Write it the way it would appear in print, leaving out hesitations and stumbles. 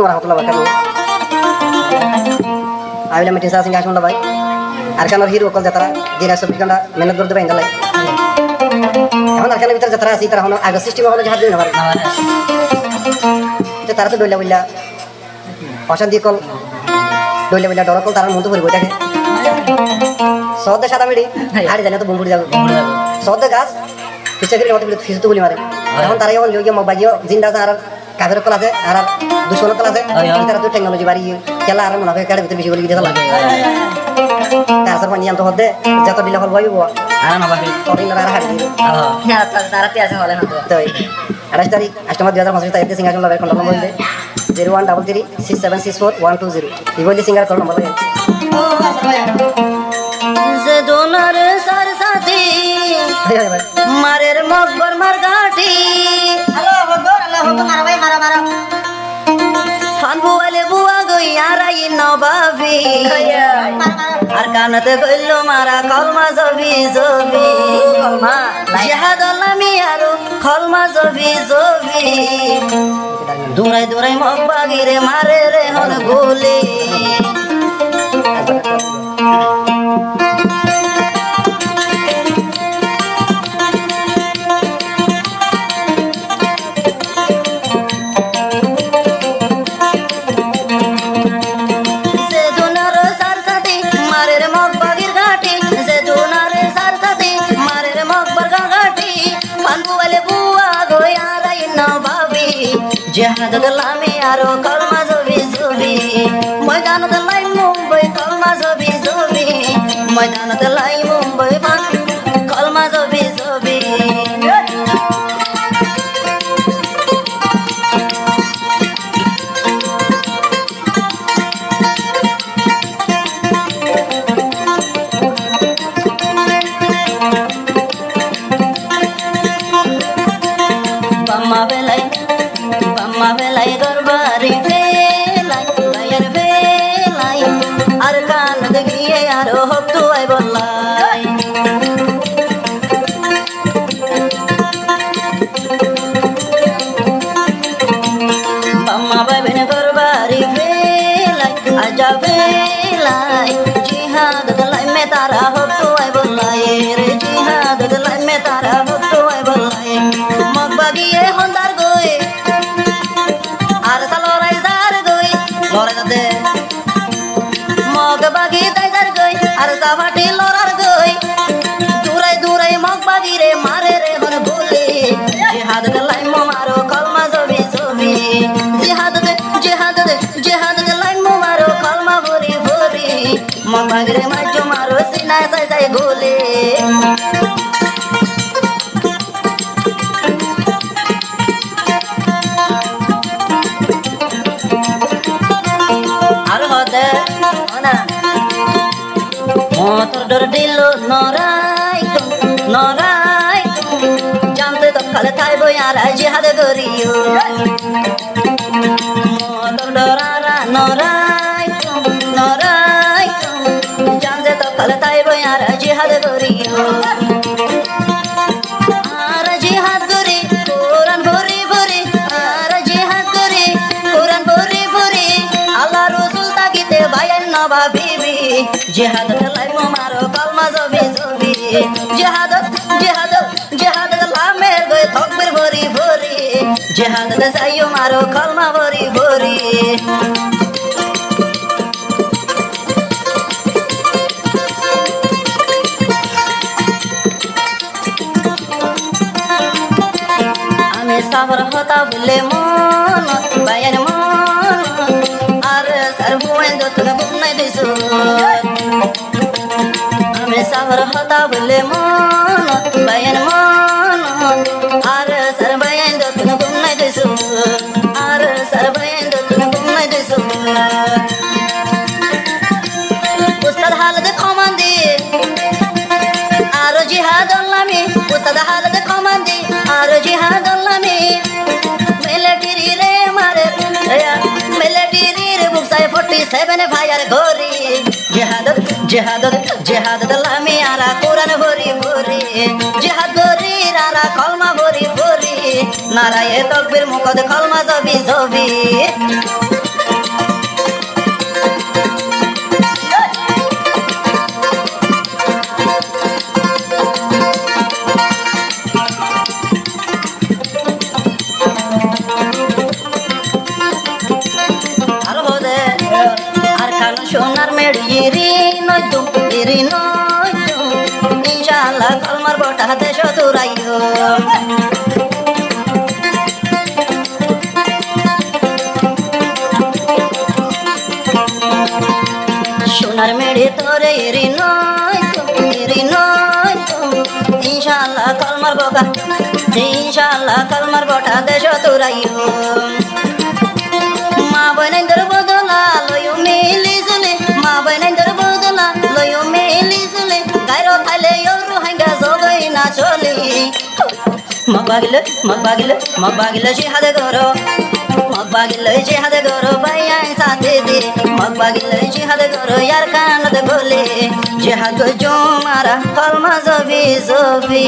warahmatullahi wabarakatuh. Ayo lah meeting saya singgah semula baik. Arkan hero kol jatra jira sobi kanda menat gordo bain dalai. এখন আরকানের ভিতরে যাত্রা আছে তারা হলো August system হলো জাহাজ দিন হবে তো তারা তো ডইলা বইলা অশান্তি কল ডইলা বইলা ডর কল তার মন তো ভরি বইটাকে সদে সাদা মিডি হাড়ি জানে তো বমপুরি যাবে সদে গাছ পিছে গিয়ে মত ফিস তো গুলি মারে এখন তারা যখন লইয়া মোবাইল জিন্দা আর কাগর কল আছে আর দুশো কল আছে তারা তো টেকনোলজি বাড়ি খেলা আর মনে হয় কাড়ে ভিতরে বেশি গুলি দিয়ে লাগে তার সব নিয়ম তো হতে যত দিলে হল ভাইবো আর না বাকি তরিন আর হাড়ি হ্যাঁ তারাতে আছে হলে না তো 28 তারিখ 8 মার্চ 2025 তারিখে সিঙ্গার লাভের কন্টাক্ট নম্বর দিলে 01336764 এই বলি সিঙ্গার কল নম্বর লাগে যে দোনার সার সাথী মারের মকবর মার গাটি হ্যালো হগো মারা ভাই মারা ফান বুয়ালে বুয়া গই আরাই নবাবি আর কানতে গইলো মারা কলমা জবি জবি কলমা জিহাদ আলামি আর কলমা জবি জবি দুরাই দুরাই মকবাগিরে মারে রে হন গুলি Jihad dalami aro kalma zobi zobi Maidan dalai Mumbai kalma zobi zobi Maidan dalai Mumbai ban kalma zobi zobi Belai garbari belai bayar belai arkan degiye aro hoktu ay bollai bamma baben garbari belai aja belai jihad dalai me tara hoktu ay bollai re jihad dalai me tara hoktu ay bollai magbagiye hondar goy Lora de Mog bagi taizar goi ar savati lorar goi Durai durai mog bagi re mare re hon boli Jihad de lai mo maro kalma zobi zobi Jihad de lai mo maro kalma bori bori Mog bagi re majo maro sina sai sai goli Motor dor dilo norai jante to khale thai boy ara jihad goriyo motor dorara norai jante to khale thai boy ara jihad goriyo ara jihad gori Quran bori bori ara jihad gori Quran bori bori Allah Rasul takite bayan naba bibi jihad dalai mo maro kalma zobi zobi jihad la mer goy thokbir bori bori jihad da sayo maro kalma bori bori ame sabar hota bule mon bayan mon ar sarbu endo tuna bunai desu ame sabar hota bule mon bayan mon ar sarbayan do tuna bunai desu ar sarbayan do tuna bunai desu ustad halad komandi ar jihad allami ustad halad komandi ar jihad allami military re mare military re buksai 47 fire gori jihad dalami ara Quran bori bori jihad gori ara kalma bori bori naraye takbir mukad kalma zobi zobi খান সোনার মেড়িরি নয় তো ইরি নয় তো ইনশাআল্লাহ কলমার বটা দেশ তোরাইও সোনার মেড়ে তোরে ইরি নয় তো ইনশাআল্লাহ কলমার বটা ইনশাআল্লাহ কলমার বটা দেশ তোরাইও মা বইনাইদের বদলা লয়ো মিলি জুলে মা বইনাইদের বদলা লয়ো মিলি জুলে গায়রো খাইলে ইয়রু হাঙ্গা জগই না চলি মগবাগিলে জিহাদ করো মগবাগিলে জিহাদ করো ভাইয়াই সাথে দে মগবাগিলে জিহাদ করো यार কানত বলে জিহাদ জো মারা কলমা জবি